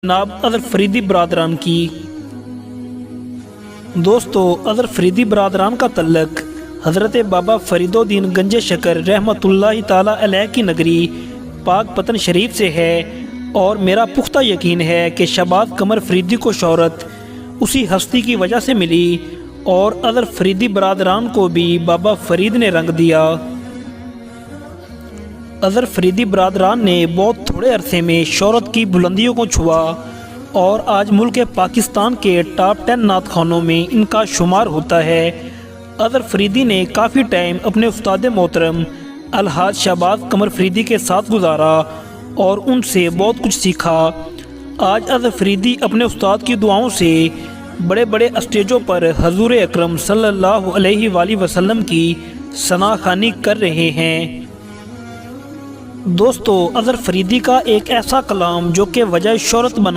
جناب اظہر فریدی برادران کی۔ دوستو، اظہر فریدی برادران کا تعلق حضرت بابا فرید الدین گنج شکر رحمۃ اللہ تعالی علیہ کی نگری پاک پتن شریف سے ہے، اور میرا پختہ یقین ہے کہ شہباز قمر فریدی کو شہرت اسی ہستی کی وجہ سے ملی، اور اظہر فریدی برادران کو بھی بابا فرید نے رنگ دیا۔ اظہر فریدی برادران نے بہت تھوڑے عرصے میں شہرت کی بلندیوں کو چھوا، اور آج ملک پاکستان کے ٹاپ 10 نعت خوانوں میں ان کا شمار ہوتا ہے۔ اظہر فریدی نے کافی ٹائم اپنے استاد محترم الحاج شہباز قمر فریدی کے ساتھ گزارا اور ان سے بہت کچھ سیکھا۔ آج اظہر فریدی اپنے استاد کی دعاؤں سے بڑے بڑے اسٹیجوں پر حضور اکرم صلی اللہ علیہ وآلہ وسلم کی ثنا خوانی کر رہے ہیں۔ دوستو، اظہر فریدی کا ایک ایسا کلام جو کہ وجہ شہرت بنا